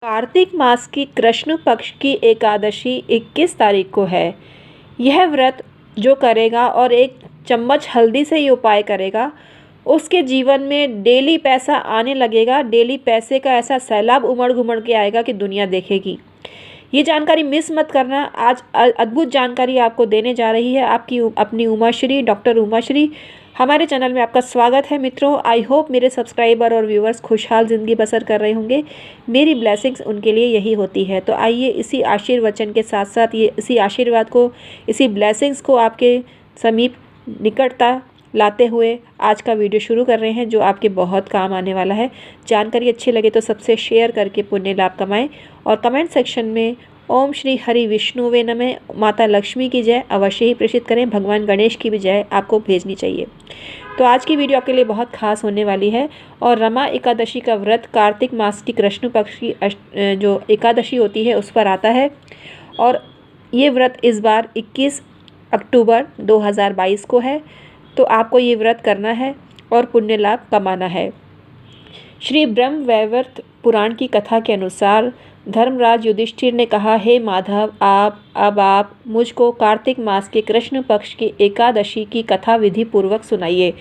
कार्तिक मास की कृष्ण पक्ष की एकादशी 21 तारीख को है। यह व्रत जो करेगा और एक चम्मच हल्दी से ये उपाय करेगा, उसके जीवन में डेली पैसा आने लगेगा। डेली पैसे का ऐसा सैलाब उमड़ घुमड़ के आएगा कि दुनिया देखेगी। ये जानकारी मिस मत करना। आज अद्भुत जानकारी आपको देने जा रही है आपकी अपनी उमाश्री, डॉक्टर उमाश्री। हमारे चैनल में आपका स्वागत है मित्रों। आई होप मेरे सब्सक्राइबर और व्यूवर्स खुशहाल ज़िंदगी बसर कर रहे होंगे। मेरी ब्लेसिंग्स उनके लिए यही होती है। तो आइए इसी आशीर्वचन के साथ साथ इसी आशीर्वाद को, इसी ब्लेसिंग्स को आपके समीप निकटता लाते हुए आज का वीडियो शुरू कर रहे हैं, जो आपके बहुत काम आने वाला है। जानकारी अच्छी लगे तो सबसे शेयर करके पुण्य लाभ कमाएं और कमेंट सेक्शन में ओम श्री हरि विष्णुवे नमः, माता लक्ष्मी की जय अवश्य ही प्रेषित करें। भगवान गणेश की भी जय आपको भेजनी चाहिए। तो आज की वीडियो आपके लिए बहुत खास होने वाली है। और रमा एकादशी का व्रत कार्तिक मास की कृष्ण पक्ष की जो एकादशी होती है उस पर आता है। और ये व्रत इस बार 21 अक्टूबर 2022 को है। तो आपको ये व्रत करना है और पुण्य लाभ कमाना है। श्री ब्रह्म वैवर्त पुराण की कथा के अनुसार धर्मराज युधिष्ठिर ने कहा, हे माधव, आप मुझको कार्तिक मास के कृष्ण पक्ष की एकादशी की कथा विधि पूर्वक सुनाइए।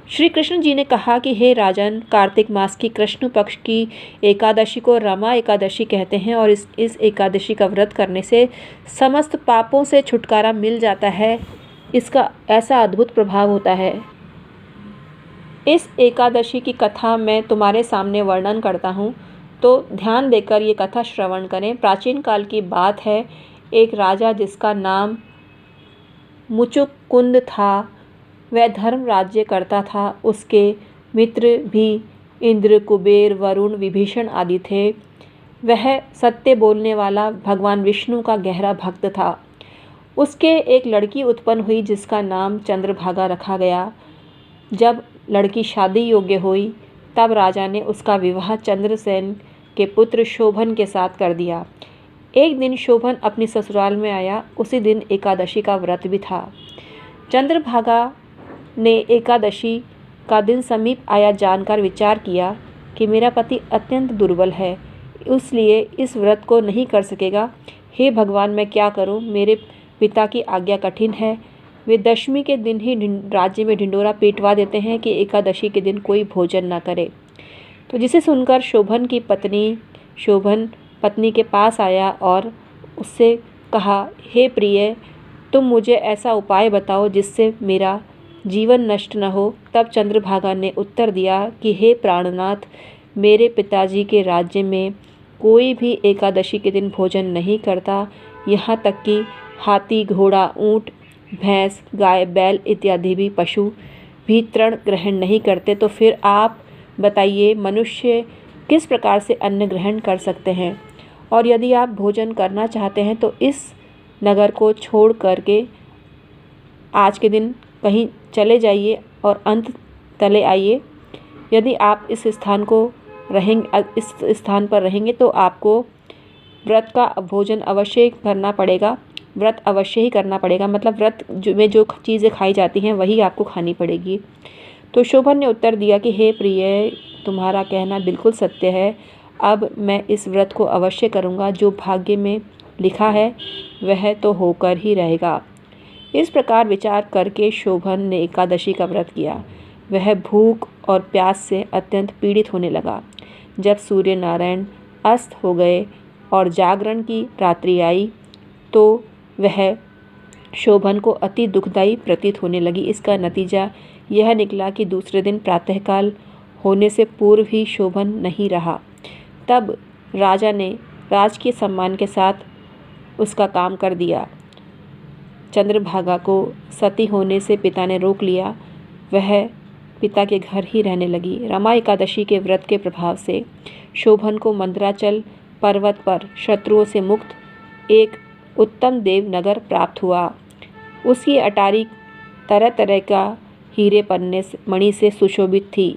श्री कृष्ण जी ने कहा कि हे राजन, कार्तिक मास की कृष्ण पक्ष की एकादशी को रमा एकादशी कहते हैं और इस एकादशी का व्रत करने से समस्त पापों से छुटकारा मिल जाता है। इसका ऐसा अद्भुत प्रभाव होता है। इस एकादशी की कथा मैं तुम्हारे सामने वर्णन करता हूँ, तो ध्यान देकर ये कथा श्रवण करें। प्राचीन काल की बात है। एक राजा जिसका नाम मुचुकुंद था, वह धर्म राज्य करता था। उसके मित्र भी इंद्र, कुबेर, वरुण, विभीषण आदि थे। वह सत्य बोलने वाला भगवान विष्णु का गहरा भक्त था। उसके एक लड़की उत्पन्न हुई जिसका नाम चंद्रभागा रखा गया। जब लड़की शादी योग्य हुई तब राजा ने उसका विवाह चंद्रसेन के पुत्र शोभन के साथ कर दिया। एक दिन शोभन अपनी ससुराल में आया। उसी दिन एकादशी का व्रत भी था। चंद्रभागा ने एकादशी का दिन समीप आया जानकर विचार किया कि मेरा पति अत्यंत दुर्बल है, इसलिए इस व्रत को नहीं कर सकेगा। हे भगवान, मैं क्या करूं? मेरे पिता की आज्ञा कठिन है। वे दशमी के दिन ही राज्य में ढिंडोरा पीटवा देते हैं कि एकादशी के दिन कोई भोजन ना करे। तो जिसे सुनकर शोभन पत्नी के पास आया और उससे कहा, हे प्रिय, तुम मुझे ऐसा उपाय बताओ जिससे मेरा जीवन नष्ट न हो। तब चंद्रभागा ने उत्तर दिया कि हे प्राणनाथ, मेरे पिताजी के राज्य में कोई भी एकादशी के दिन भोजन नहीं करता। यहाँ तक कि हाथी, घोड़ा, ऊँट, भैंस, गाय, बैल इत्यादि भी पशु भी तृण ग्रहण नहीं करते। तो फिर आप बताइए, मनुष्य किस प्रकार से अन्न ग्रहण कर सकते हैं? और यदि आप भोजन करना चाहते हैं तो इस नगर को छोड़ करके आज के दिन कहीं चले जाइए और अंत तले आइए। यदि आप इस स्थान पर रहेंगे तो आपको व्रत का भोजन अवश्य करना पड़ेगा। व्रत अवश्य ही करना पड़ेगा, मतलब व्रत में जो चीज़ें खाई जाती हैं वही आपको खानी पड़ेगी। तो शोभन ने उत्तर दिया कि हे प्रिय, तुम्हारा कहना बिल्कुल सत्य है। अब मैं इस व्रत को अवश्य करूँगा। जो भाग्य में लिखा है वह तो होकर ही रहेगा। इस प्रकार विचार करके शोभन ने एकादशी का व्रत किया। वह भूख और प्यास से अत्यंत पीड़ित होने लगा। जब सूर्य नारायण अस्त हो गए और जागरण की रात्रि आई तो वह शोभन को अति दुखदायी प्रतीत होने लगी। इसका नतीजा यह निकला कि दूसरे दिन प्रातःकाल होने से पूर्व ही शोभन नहीं रहा। तब राजा ने राजकीय सम्मान के साथ उसका काम कर दिया। चंद्रभागा को सती होने से पिता ने रोक लिया। वह पिता के घर ही रहने लगी। रमा एकादशी के व्रत के प्रभाव से शोभन को मंदराचल पर्वत पर शत्रुओं से मुक्त एक उत्तम देव नगर प्राप्त हुआ। उसकी अटारी तरह तरह का हीरे पन्ने मणि से सुशोभित थी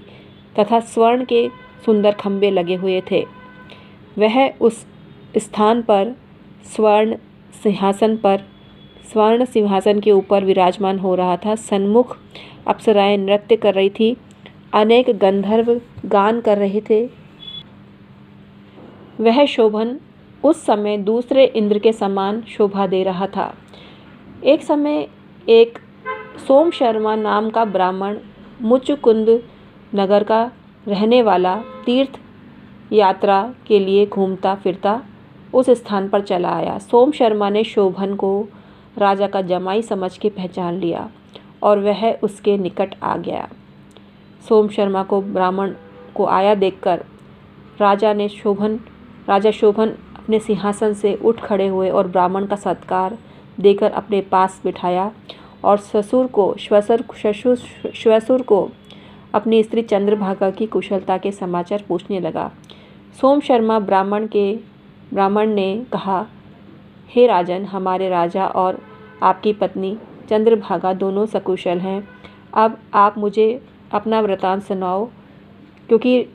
तथा स्वर्ण के सुंदर खंभे लगे हुए थे। वह उस स्थान पर स्वर्ण सिंहासन के ऊपर विराजमान हो रहा था। सन्मुख अप्सराएं नृत्य कर रही थी। अनेक गंधर्व गान कर रहे थे। वह शोभन उस समय दूसरे इंद्र के समान शोभा दे रहा था। एक समय एक सोम शर्मा नाम का ब्राह्मण मुचकुंद नगर का रहने वाला तीर्थ यात्रा के लिए घूमता फिरता उस स्थान पर चला आया। सोम शर्मा ने शोभन को राजा का जमाई समझ के पहचान लिया और वह उसके निकट आ गया। सोम शर्मा को ब्राह्मण को आया देखकर राजा शोभन अपने सिंहासन से उठ खड़े हुए और ब्राह्मण का सत्कार देकर अपने पास बिठाया और श्वशुर को अपनी स्त्री चंद्रभागा की कुशलता के समाचार पूछने लगा। सोम शर्मा ब्राह्मण ने कहा, हे राजन, हमारे राजा और आपकी पत्नी चंद्रभागा दोनों सकुशल हैं। अब आप मुझे अपना वृतांत सुनाओ, क्योंकि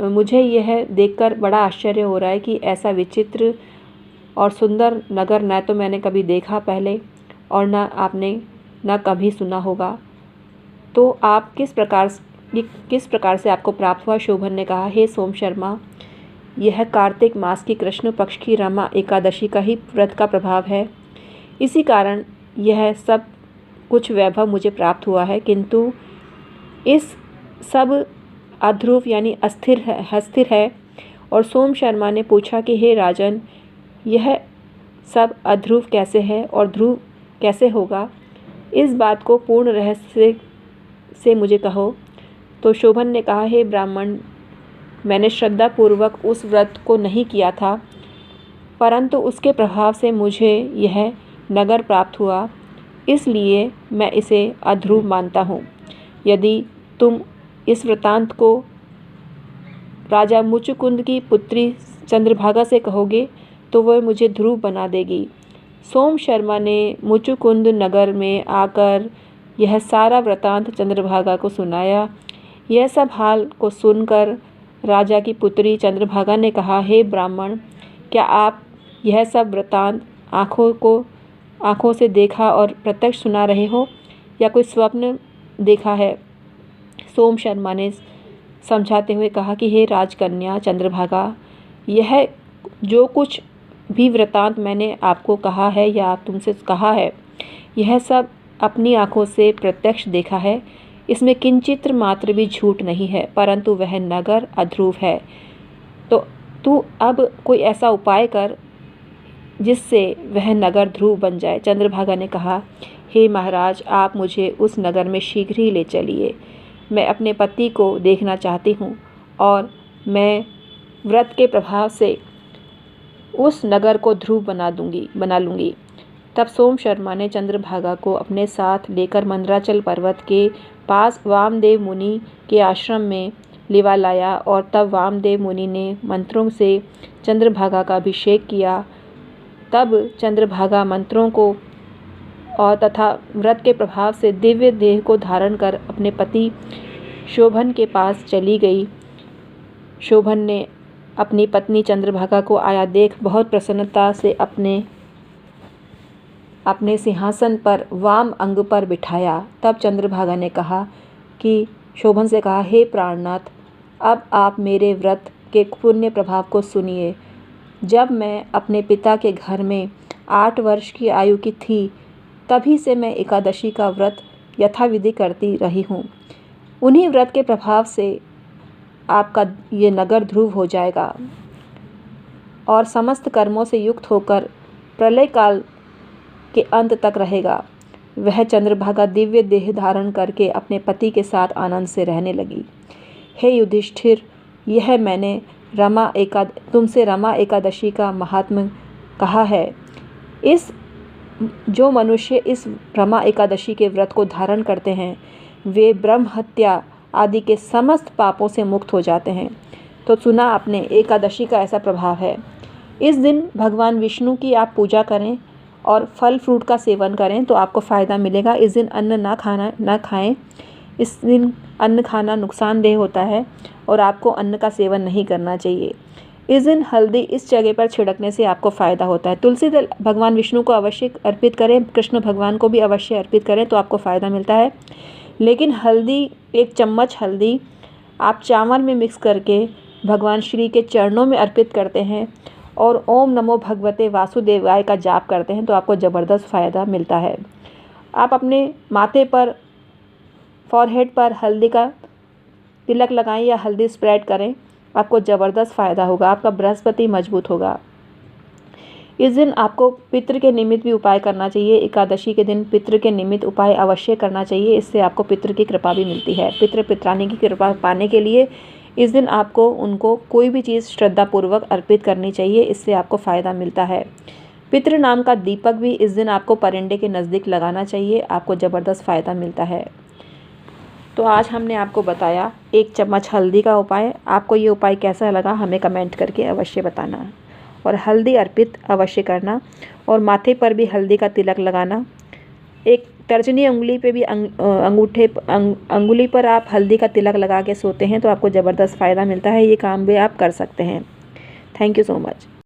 मुझे यह देखकर बड़ा आश्चर्य हो रहा है कि ऐसा विचित्र और सुंदर नगर न तो मैंने कभी देखा पहले और न कभी सुना होगा। तो आप किस प्रकार से आपको प्राप्त हुआ? शोभन ने कहा, हे सोम शर्मा, यह कार्तिक मास की कृष्ण पक्ष की रमा एकादशी का ही व्रत का प्रभाव है। इसी कारण यह सब कुछ वैभव मुझे प्राप्त हुआ है, किंतु इस सब अध्रुव यानी अस्थिर है। और सोम शर्मा ने पूछा कि हे राजन, यह सब अध्रुव कैसे है और ध्रुव कैसे होगा? इस बात को पूर्ण रहस्य से मुझे कहो। तो शोभन ने कहा, हे ब्राह्मण, मैंने श्रद्धापूर्वक उस व्रत को नहीं किया था, परंतु उसके प्रभाव से मुझे यह नगर प्राप्त हुआ, इसलिए मैं इसे अध्रुव मानता हूँ। यदि तुम इस वृतांत को राजा मुचुकुंद की पुत्री चंद्रभागा से कहोगे तो वह मुझे ध्रुव बना देगी। सोम शर्मा ने मुचुकुंद नगर में आकर यह सारा वृतांत चंद्रभागा को सुनाया। यह सब हाल को सुनकर राजा की पुत्री चंद्रभागा ने कहा, हे ब्राह्मण, क्या आप यह सब वृतांत आँखों से देखा और प्रत्यक्ष सुना रहे हो या कोई स्वप्न देखा है? सोम शर्मा ने समझाते हुए कहा कि हे राजकन्या चंद्रभागा, यह जो कुछ भी वृतांत मैंने आपको कहा है या तुमसे कहा है, यह सब अपनी आँखों से प्रत्यक्ष देखा है। इसमें किंचित मात्र भी झूठ नहीं है, परंतु वह नगर अध्रुव है। तो तू अब कोई ऐसा उपाय कर जिससे वह नगर ध्रुव बन जाए। चंद्रभागा ने कहा, हे महाराज, आप मुझे उस नगर में शीघ्र ही ले चलिए। मैं अपने पति को देखना चाहती हूँ और मैं व्रत के प्रभाव से उस नगर को ध्रुव बना लूँगी। तब सोम शर्मा ने चंद्रभागा को अपने साथ लेकर मंदराचल पर्वत के पास वामदेव मुनि के आश्रम में लिवा लाया और तब वामदेव मुनि ने मंत्रों से चंद्रभागा का अभिषेक किया। तब चंद्रभागा मंत्रों को और तथा व्रत के प्रभाव से दिव्य देह को धारण कर अपने पति शोभन के पास चली गई। शोभन ने अपनी पत्नी चंद्रभागा को आया देख बहुत प्रसन्नता से अपने सिंहासन पर वाम अंग पर बिठाया। तब चंद्रभागा ने कहा कि शोभन से कहा, हे प्राणनाथ, अब आप मेरे व्रत के पुण्य प्रभाव को सुनिए। जब मैं अपने पिता के घर में 8 वर्ष की आयु की थी, तभी से मैं एकादशी का व्रत यथाविधि करती रही हूँ। उन्हीं व्रत के प्रभाव से आपका ये नगर ध्रुव हो जाएगा और समस्त कर्मों से युक्त होकर प्रलय काल के अंत तक रहेगा। वह चंद्रभागा दिव्य देह धारण करके अपने पति के साथ आनंद से रहने लगी। हे युधिष्ठिर, यह मैंने तुमसे रमा एकादशी का महात्म्य कहा है। जो मनुष्य इस रमा एकादशी के व्रत को धारण करते हैं, वे ब्रह्म हत्या आदि के समस्त पापों से मुक्त हो जाते हैं। तो सुना आपने, एकादशी का ऐसा प्रभाव है। इस दिन भगवान विष्णु की आप पूजा करें और फल फ्रूट का सेवन करें तो आपको फ़ायदा मिलेगा। इस दिन अन्न ना खाएं। इस दिन अन्न खाना नुकसानदेह होता है और आपको अन्न का सेवन नहीं करना चाहिए। इस दिन हल्दी इस जगह पर छिड़कने से आपको फ़ायदा होता है। तुलसी दल भगवान विष्णु को अवश्य अर्पित करें, कृष्ण भगवान को भी अवश्य अर्पित करें तो आपको फ़ायदा मिलता है। लेकिन हल्दी, 1 चम्मच हल्दी आप चावल में मिक्स करके भगवान श्री के चरणों में अर्पित करते हैं और ओम नमो भगवते वासुदेवाय का जाप करते हैं तो आपको ज़बरदस्त फ़ायदा मिलता है। आप अपने माथे पर, फॉरहेड पर हल्दी का तिलक लगाएं या हल्दी स्प्रेड करें, आपको ज़बरदस्त फ़ायदा होगा, आपका बृहस्पति मजबूत होगा। इस दिन आपको पितृ के निमित्त भी उपाय करना चाहिए। एकादशी के दिन पितृ के निमित्त उपाय अवश्य करना चाहिए, इससे आपको पितृ की कृपा भी मिलती है। पितृ पित्रानी की कृपा पाने के लिए इस दिन आपको उनको कोई भी चीज़ श्रद्धापूर्वक अर्पित करनी चाहिए, इससे आपको फ़ायदा मिलता है। पितृ नाम का दीपक भी इस दिन आपको परिंदे के नज़दीक लगाना चाहिए, आपको ज़बरदस्त फ़ायदा मिलता है। तो आज हमने आपको बताया 1 चम्मच हल्दी का उपाय। आपको ये उपाय कैसा लगा हमें कमेंट करके अवश्य बताना, और हल्दी अर्पित अवश्य करना, और माथे पर भी हल्दी का तिलक लगाना। एक तर्जनी उंगली पे भी अंगुली पर आप हल्दी का तिलक लगा के सोते हैं तो आपको ज़बरदस्त फ़ायदा मिलता है। ये काम भी आप कर सकते हैं। Thank you so much.